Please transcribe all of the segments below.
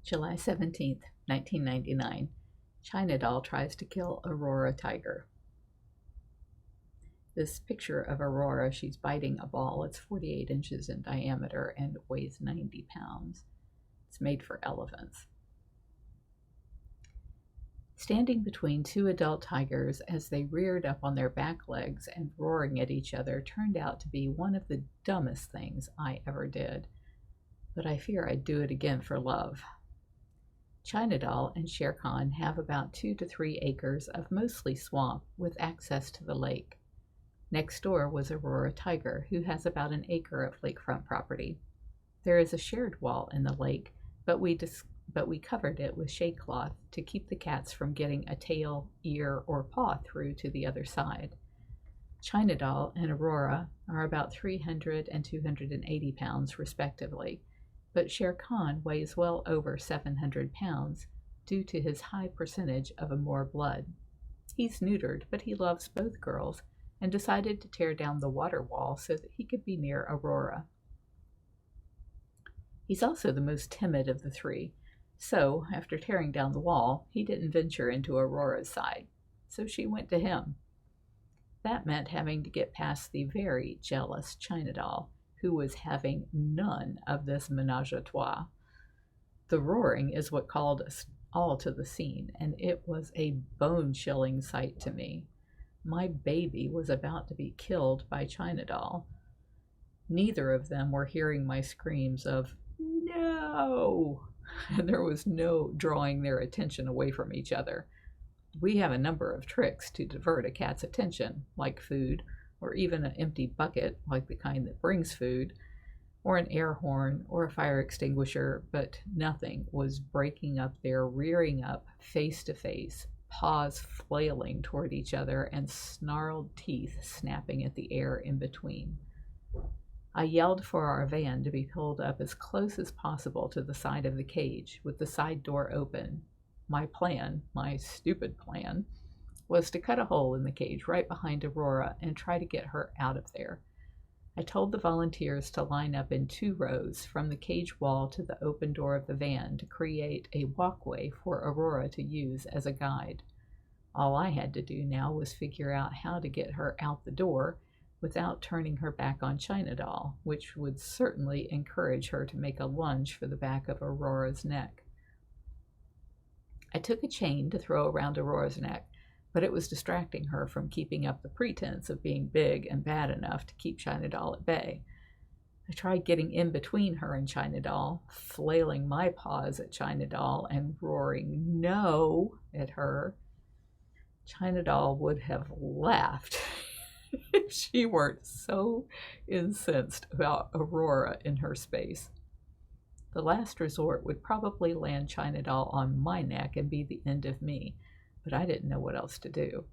July 17th, 1999. China doll tries to kill Auroara Tiger. This picture of Aurora, she's biting a ball. It's 48 inches in diameter and weighs 90 pounds. It's made for elephants. Standing between two adult tigers as they reared up on their back legs and roaring at each other turned out to be one of the dumbest things I ever did. But I fear I'd do it again for love. China Doll and Shere Khan have about 2 to 3 acres of mostly swamp with access to the lake. Next door was Auroara Tiger, who has about an acre of lakefront property. There is a shared wall in the lake, but we covered it with shade cloth to keep the cats from getting a tail, ear, or paw through to the other side. China Doll and Auroara are about 300 and 280 pounds respectively, but Shere Khan weighs well over 700 pounds due to his high percentage of Amur blood. He's neutered, but he loves both girls and decided to tear down the water wall so that he could be near Auroara. He's also the most timid of the three, so after tearing down the wall, he didn't venture into Aurora's side, so she went to him. That meant having to get past the very jealous China Doll, who was having none of this menage a trois. The roaring is what called us all to the scene, and it was a bone-chilling sight to me. My baby was about to be killed by China Doll. Neither of them were hearing my screams of, "No!" and there was no drawing their attention away from each other. We have a number of tricks to divert a cat's attention, like food, or even an empty bucket, like the kind that brings food, or an air horn, or a fire extinguisher, but nothing was breaking up their rearing up face to face, paws flailing toward each other and snarled teeth snapping at the air in between. I yelled for our van to be pulled up as close as possible to the side of the cage, with the side door open. My plan, my stupid plan, was to cut a hole in the cage right behind Auroara and try to get her out of there. I told the volunteers to line up in 2 rows from the cage wall to the open door of the van to create a walkway for Auroara to use as a guide. All I had to do now was figure out how to get her out the door without turning her back on China Doll, which would certainly encourage her to make a lunge for the back of Aurora's neck. I took a chain to throw around Aurora's neck, but it was distracting her from keeping up the pretense of being big and bad enough to keep China Doll at bay. I tried getting in between her and China Doll, flailing my paws at China Doll and roaring "no" at her. China Doll would have laughed if she weren't so incensed about Auroara in her space. The last resort would probably land China Doll on my neck and be the end of me, but I didn't know what else to do.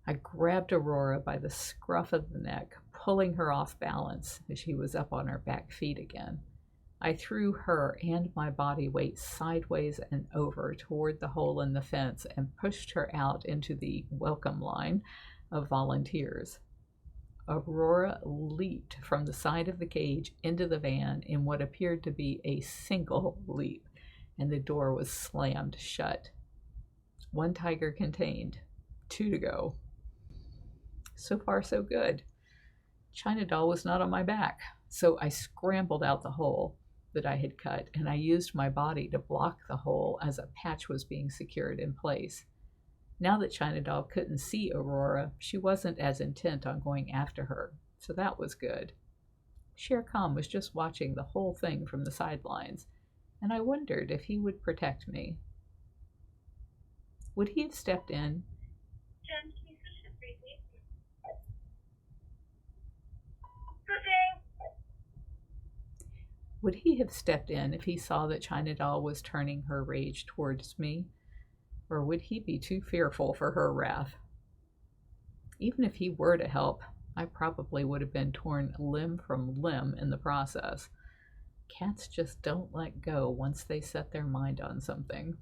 I grabbed Auroara by the scruff of the neck, pulling her off balance as she was up on her back feet again. I threw her and my body weight sideways and over toward the hole in the fence and pushed her out into the welcome line of volunteers. Auroara leaped from the side of the cage into the van in what appeared to be a single leap, and the door was slammed shut. 1 tiger contained, 2 to go. So far, so good. China Doll was not on my back, so I scrambled out the hole that I had cut, and I used my body to block the hole as a patch was being secured in place. Now that China Doll couldn't see Auroara, she wasn't as intent on going after her, so that was good. Shere Khan was just watching the whole thing from the sidelines, and I wondered if he would protect me. Would he have stepped in? Jen, can you switch to 3, please? Would he have stepped in if he saw that China Doll was turning her rage towards me? Or would he be too fearful for her wrath? Even if he were to help, I probably would have been torn limb from limb in the process. Cats just don't let go once they set their mind on something.